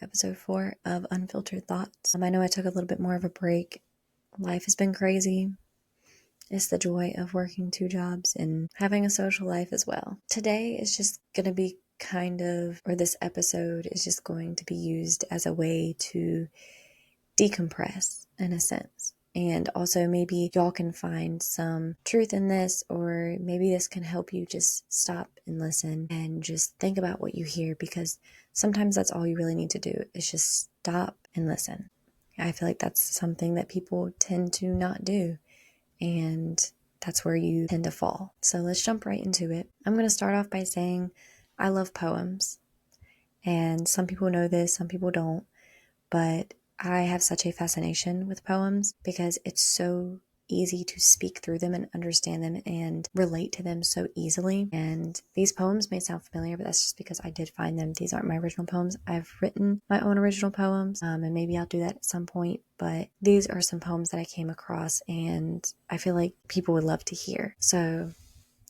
episode 4 of Unfiltered Thoughts. I know I took a little bit more of a break. Life has been crazy. It's the joy of working 2 jobs and having a social life as well. Today is just going to be this episode is just going to be used as a way to decompress in a sense. And also maybe y'all can find some truth in this, or maybe this can help you just stop and listen and just think about what you hear, because sometimes that's all you really need to do is just stop and listen. I feel like that's something that people tend to not do, and that's where you tend to fall. So let's jump right into it. I'm going to start off by saying I love poems, and some people know this, some people don't, but I have such a fascination with poems because it's so easy to speak through them and understand them and relate to them so easily. And these poems may sound familiar, but that's just because I did find them. These aren't my original poems. I've written my own original poems, and maybe I'll do that at some point. But these are some poems that I came across and I feel like people would love to hear. So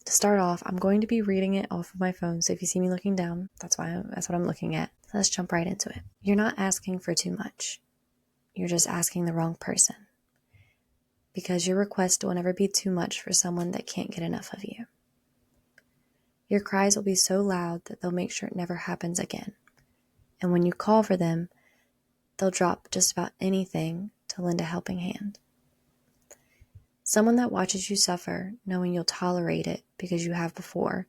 to start off, I'm going to be reading it off of my phone. So if you see me looking down, that's what I'm looking at. So let's jump right into it. You're not asking for too much. You're just asking the wrong person, because your request will never be too much for someone that can't get enough of you. Your cries will be so loud that they'll make sure it never happens again. And when you call for them, they'll drop just about anything to lend a helping hand. Someone that watches you suffer, knowing you'll tolerate it because you have before,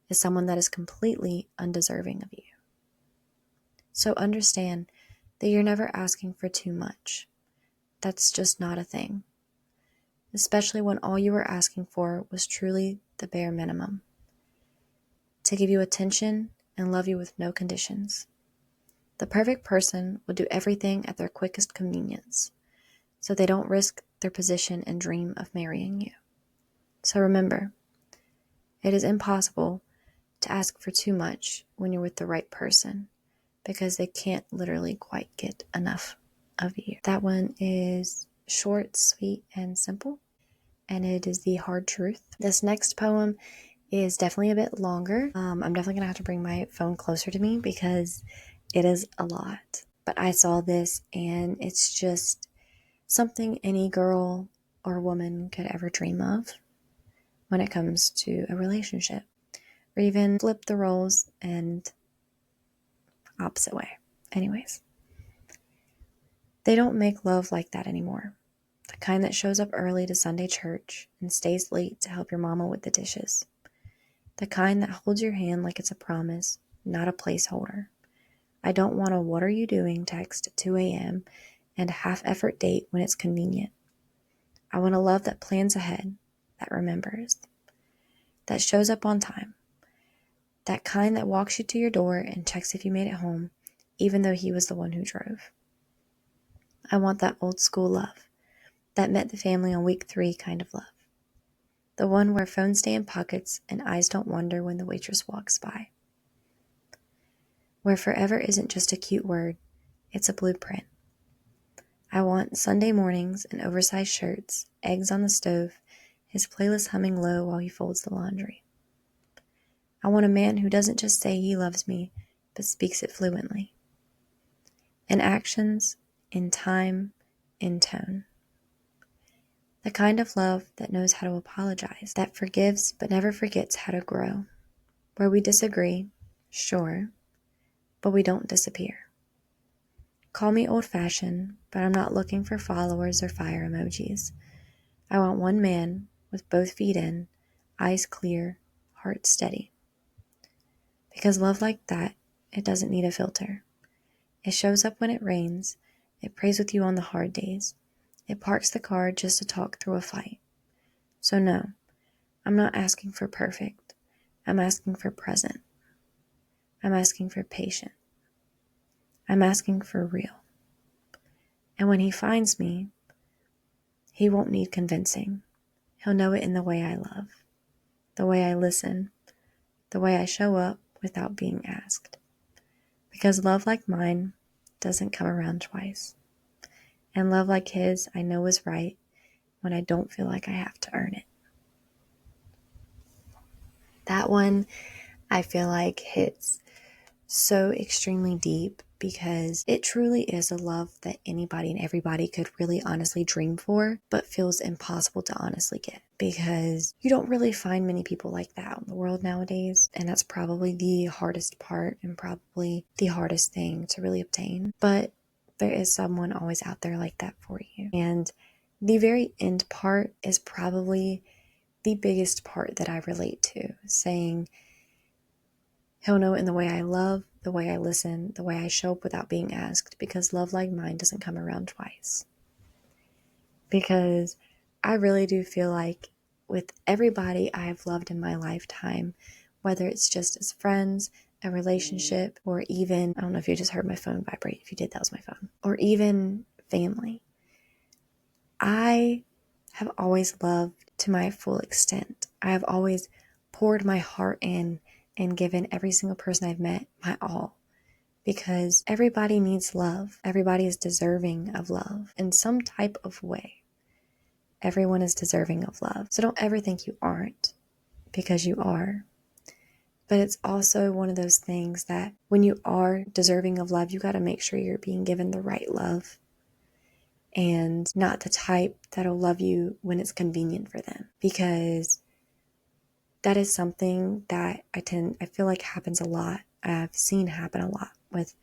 is someone that is completely undeserving of you. So understand that you're never asking for too much. That's just not a thing. Especially when all you were asking for was truly the bare minimum. To give you attention and love you with no conditions. The perfect person will do everything at their quickest convenience, so they don't risk their position and dream of marrying you. So remember, it is impossible to ask for too much when you're with the right person, because they can't literally quite get enough of you. That one is short, sweet, and simple, and it is the hard truth. This next poem is definitely a bit longer. I'm definitely going to have to bring my phone closer to me because it is a lot. But I saw this and it's just something any girl or woman could ever dream of when it comes to a relationship. Or even flip the roles and opposite way. Anyways, they don't make love like that anymore. The kind that shows up early to Sunday church and stays late to help your mama with the dishes. The kind that holds your hand like it's a promise, not a placeholder. I don't want a "what are you doing" text at 2 a.m. and a half-effort date when it's convenient. I want a love that plans ahead, that remembers, that shows up on time. That kind that walks you to your door and checks if you made it home, even though he was the one who drove. I want that old school love, that met the family on week 3 kind of love. The one where phones stay in pockets and eyes don't wander when the waitress walks by. Where forever isn't just a cute word, it's a blueprint. I want Sunday mornings and oversized shirts, eggs on the stove, his playlist humming low while he folds the laundry. I want a man who doesn't just say he loves me, but speaks it fluently. In actions, in time, in tone. The kind of love that knows how to apologize, that forgives but never forgets how to grow. Where we disagree, sure, but we don't disappear. Call me old-fashioned, but I'm not looking for followers or fire emojis. I want one man with both feet in, eyes clear, heart steady. Because love like that, it doesn't need a filter. It shows up when it rains. It prays with you on the hard days. It parks the car just to talk through a fight. So no, I'm not asking for perfect. I'm asking for present. I'm asking for patient. I'm asking for real. And when he finds me, he won't need convincing. He'll know it in the way I love, the way I listen, the way I show up without being asked. Because love like mine doesn't come around twice. And love like his I know is right when I don't feel like I have to earn it. That one I feel like hits so extremely deep because it truly is a love that anybody and everybody could really honestly dream for, but feels impossible to honestly get, because you don't really find many people like that in the world nowadays. And that's probably the hardest part and probably the hardest thing to really obtain. But there is someone always out there like that for you. And the very end part is probably the biggest part that I relate to, saying, he'll know it in the way I love, the way I listen, the way I show up without being asked, because love like mine doesn't come around twice. Because I really do feel like with everybody I have loved in my lifetime, whether it's just as friends, a relationship, or even, I don't know if you just heard my phone vibrate. If you did, that was my phone. Or even family. I have always loved to my full extent. I have always poured my heart in and given every single person I've met my all, because everybody needs love. Everybody is deserving of love in some type of way. Everyone is deserving of love. So don't ever think you aren't, because you are. But it's also one of those things that when you are deserving of love, you got to make sure you're being given the right love, and not the type that'll love you when it's convenient for them, because that is something that I feel like happens a lot. I've seen happen a lot with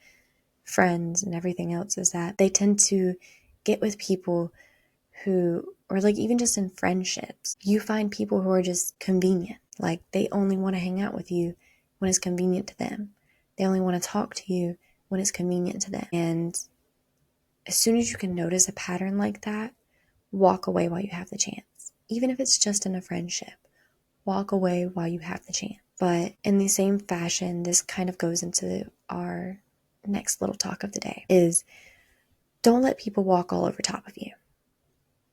friends and everything else, is that they tend to get with people who, or like even just in friendships, you find people who are just convenient. Like they only want to hang out with you when it's convenient to them. They only want to talk to you when it's convenient to them. And as soon as you can notice a pattern like that, walk away while you have the chance. Even if it's just in a friendship, walk away while you have the chance. But in the same fashion, this kind of goes into our next little talk of the day, is don't let people walk all over top of you.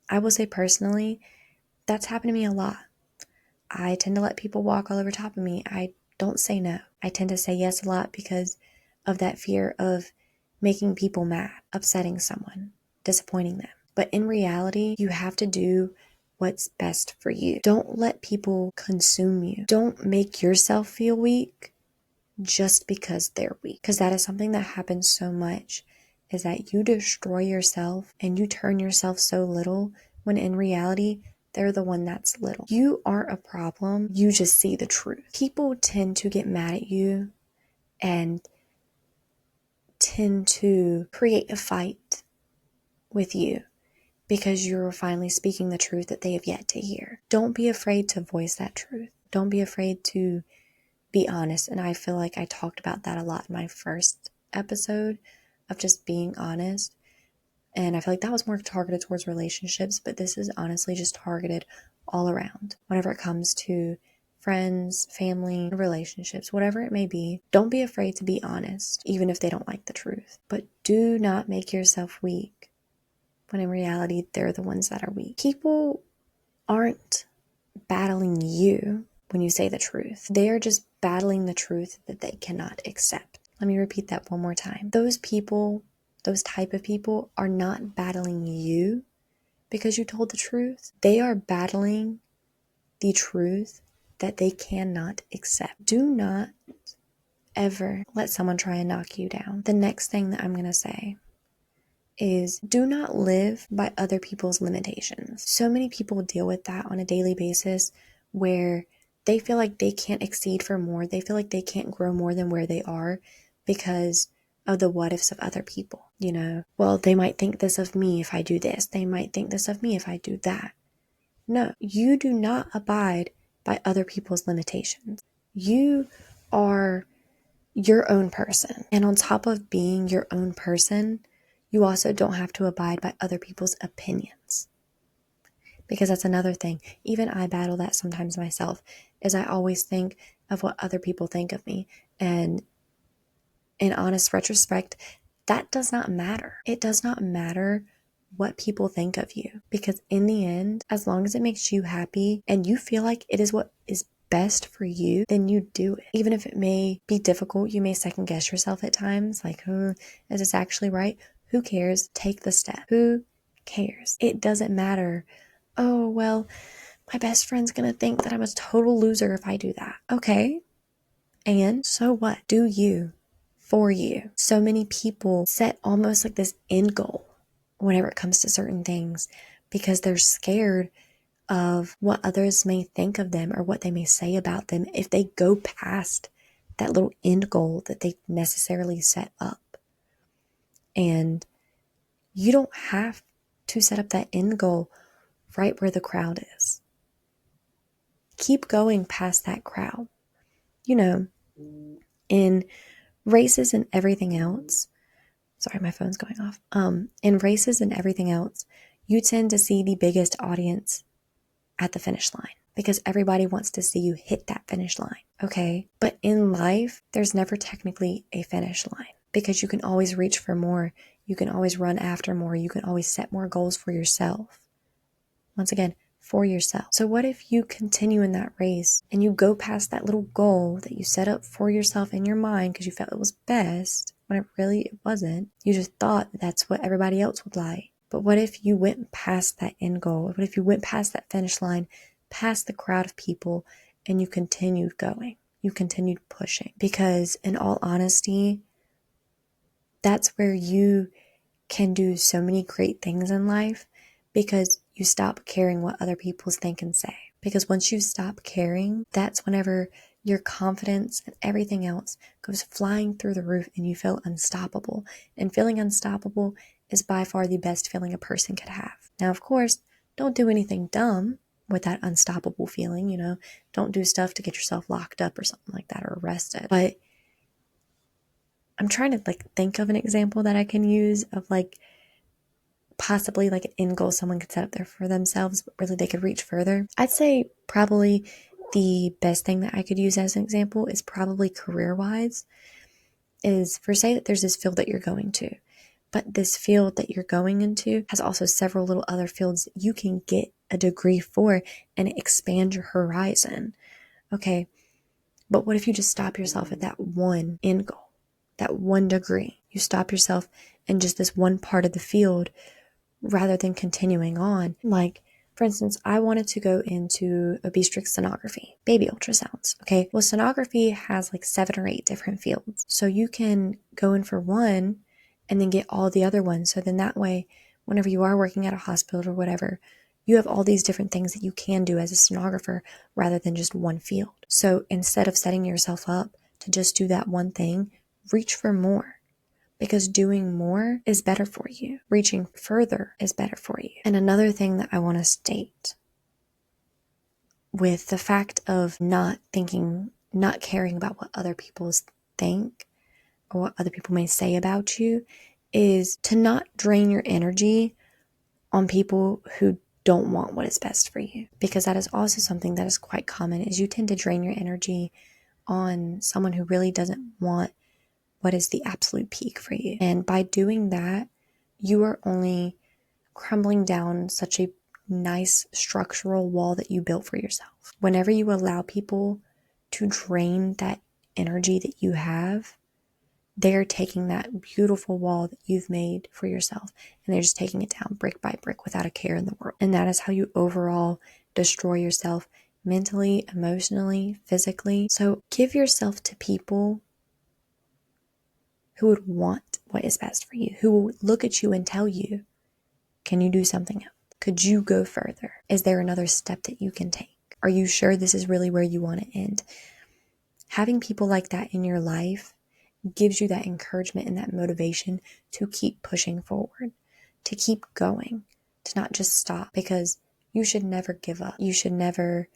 I will say personally, that's happened to me a lot. I tend to let people walk all over top of me. I don't say no. I tend to say yes a lot because of that fear of making people mad, upsetting someone, disappointing them. But in reality, you have to do what's best for you. Don't let people consume you. Don't make yourself feel weak just because they're weak. Because that is something that happens so much, is that you destroy yourself and you turn yourself so little when in reality, they're the one that's little. You aren't a problem. You just see the truth. People tend to get mad at you and tend to create a fight with you because you're finally speaking the truth that they have yet to hear. Don't be afraid to voice that truth. Don't be afraid to be honest. And I feel like I talked about that a lot in my first episode, of just being honest. And I feel like that was more targeted towards relationships, but this is honestly just targeted all around. Whenever it comes to friends, family, relationships, whatever it may be, don't be afraid to be honest, even if they don't like the truth. But do not make yourself weak, when in reality, they're the ones that are weak. People aren't battling you when you say the truth. They are just battling the truth that they cannot accept. Let me repeat that one more time. Those people, those type of people, are not battling you because you told the truth. They are battling the truth that they cannot accept. Do not ever let someone try and knock you down. The next thing that I'm going to say is, do not live by other people's limitations. So many people deal with that on a daily basis, where they feel like they can't exceed for more. They feel like they can't grow more than where they are because of the what ifs of other people. You know, well, they might think this of me if I do this. They might think this of me if I do that. No, you do not abide by other people's limitations. You are your own person. And on top of being your own person, you also don't have to abide by other people's opinions. Because that's another thing. Even I battle that sometimes myself, is I always think of what other people think of me. And in honest retrospect, that does not matter. It does not matter what people think of you. Because in the end, as long as it makes you happy and you feel like it is what is best for you, then you do it. Even if it may be difficult, you may second guess yourself at times, like, is this actually right? Who cares? Take the step. Who cares? It doesn't matter. Oh, well, my best friend's gonna think that I'm a total loser if I do that. Okay. And so what? Do you. for you. So many people set almost like this end goal whenever it comes to certain things because they're scared of what others may think of them or what they may say about them if they go past that little end goal that they necessarily set up. And you don't have to set up that end goal right where the crowd is. Keep going past that crowd. You know, in races and everything else, sorry, my phone's going off. In races and everything else, you tend to see the biggest audience at the finish line because everybody wants to see you hit that finish line, okay? But in life, there's never technically a finish line because you can always reach for more. You can always run after more. You can always set more goals for yourself. Once again, for yourself. So what if you continue in that race and you go past that little goal that you set up for yourself in your mind because you felt it was best when it wasn't. You just thought that's what everybody else would like. But what if you went past that end goal? What if you went past that finish line, past the crowd of people, and you continued going? You continued pushing. Because in all honesty, that's where you can do so many great things in life because you stop caring what other people think and say. Because once you stop caring, that's whenever your confidence and everything else goes flying through the roof and you feel unstoppable. And feeling unstoppable is by far the best feeling a person could have. Now, of course, don't do anything dumb with that unstoppable feeling, you know. Don't do stuff to get yourself locked up or something like that or arrested. But I'm trying to think of an example that I can use of possibly an end goal someone could set up there for themselves, but really they could reach further. I'd say probably the best thing that I could use as an example is probably career-wise is for say that there's this field that you're going to, but this field that you're going into has also several little other fields you can get a degree for and expand your horizon. Okay, but what if you just stop yourself at that one end goal, that one degree? You stop yourself in just this one part of the field rather than continuing on. For instance, I wanted to go into obstetrics sonography, baby ultrasounds. Okay, well, sonography has 7 or 8 different fields. So you can go in for one and then get all the other ones. So then that way, whenever you are working at a hospital or whatever, you have all these different things that you can do as a sonographer rather than just one field. So instead of setting yourself up to just do that one thing, reach for more. Because doing more is better for you. Reaching further is better for you. And another thing that I want to state with the fact of not caring about what other people think or what other people may say about you is to not drain your energy on people who don't want what is best for you. Because that is also something that is quite common is you tend to drain your energy on someone who really doesn't want what is the absolute peak for you. And by doing that, you are only crumbling down such a nice structural wall that you built for yourself. Whenever you allow people to drain that energy that you have, they're taking that beautiful wall that you've made for yourself and they're just taking it down brick by brick without a care in the world. And that is how you overall destroy yourself mentally, emotionally, physically. So give yourself to people who would want what is best for you, who will look at you and tell you, can you do something else? Could you go further? Is there another step that you can take? Are you sure this is really where you want to end? Having people like that in your life gives you that encouragement and that motivation to keep pushing forward, to keep going, to not just stop, because you should never give up. You should never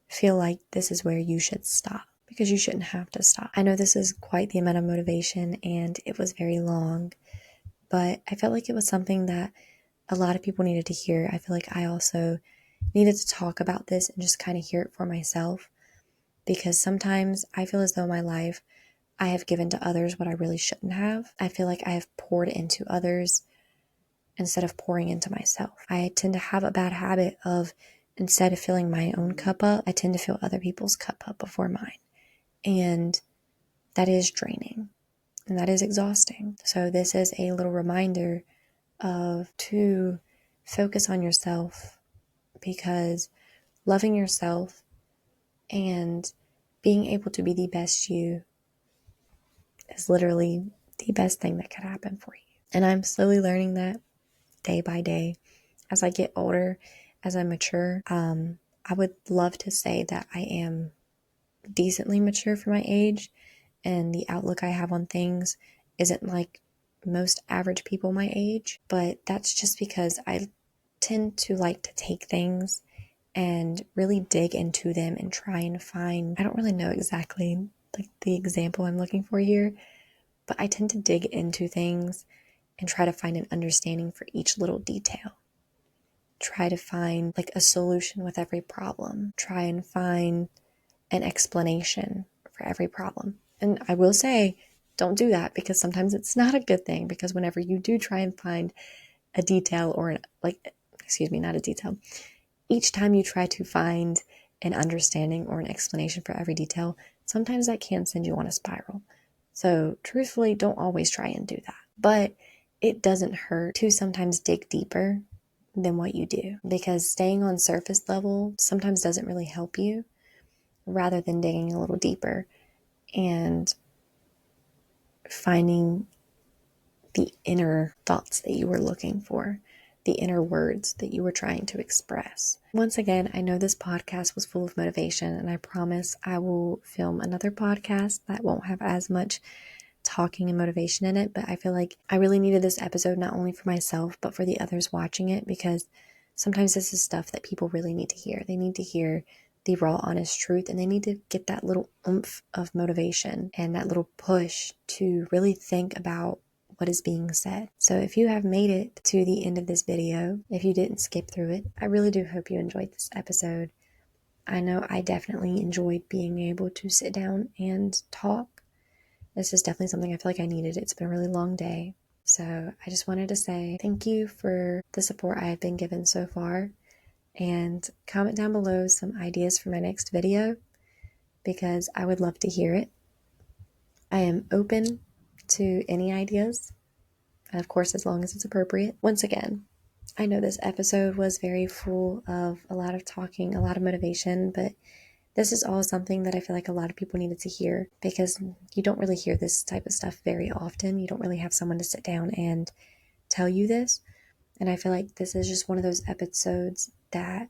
feel like this is where you should stop, because you shouldn't have to stop. I know this is quite the amount of motivation and it was very long, but I felt like it was something that a lot of people needed to hear. I feel like I also needed to talk about this and just kind of hear it for myself, because sometimes I feel as though my life, I have given to others what I really shouldn't have. I feel like I have poured into others instead of pouring into myself. I tend to have a bad habit of, instead of filling my own cup up, I tend to fill other people's cup up before mine. And that is draining and that is exhausting. So this is a little reminder to focus on yourself, because loving yourself and being able to be the best you is literally the best thing that could happen for you. And I'm slowly learning that day by day as I get older, as I mature. I would love to say that I am decently mature for my age, and the outlook I have on things isn't like most average people my age, but that's just because I tend to like to take things and really dig into them and try and find, I don't really know exactly like the example I'm looking for here, but I tend to dig into things and try to find an understanding for each little detail. Try to find like a solution with every problem. Try and find an explanation for every problem. And I will say, don't do that, because sometimes it's not a good thing, because whenever you do try and find a detail or not a detail. Each time you try to find an understanding or an explanation for every detail, sometimes that can send you on a spiral. So truthfully, don't always try and do that. But it doesn't hurt to sometimes dig deeper than what you do, because staying on surface level sometimes doesn't really help you, rather than digging a little deeper and finding the inner thoughts that you were looking for, the inner words that you were trying to express. Once again, I know this podcast was full of motivation, and I promise I will film another podcast that won't have as much talking and motivation in it, but I feel like I really needed this episode not only for myself, but for the others watching it, because sometimes this is stuff that people really need to hear. They need to hear the raw, honest truth, and they need to get that little oomph of motivation and that little push to really think about what is being said. So if you have made it to the end of this video, if you didn't skip through it, I really do hope you enjoyed this episode. I know I definitely enjoyed being able to sit down and talk. This is definitely something I feel like I needed. It's been a really long day. So I just wanted to say thank you for the support I have been given so far. And comment down below some ideas for my next video, because I would love to hear it. I am open to any ideas, of course, as long as it's appropriate. Once again, I know this episode was very full of a lot of talking, a lot of motivation, but this is all something that I feel like a lot of people needed to hear, because you don't really hear this type of stuff very often. You don't really have someone to sit down and tell you this. And I feel like this is just one of those episodes that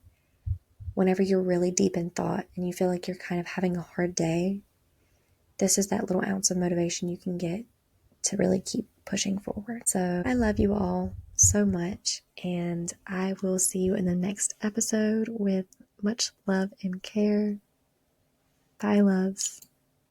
whenever you're really deep in thought and you feel like you're kind of having a hard day, this is that little ounce of motivation you can get to really keep pushing forward. So I love you all so much, and I will see you in the next episode with much love and care. Bye, loves.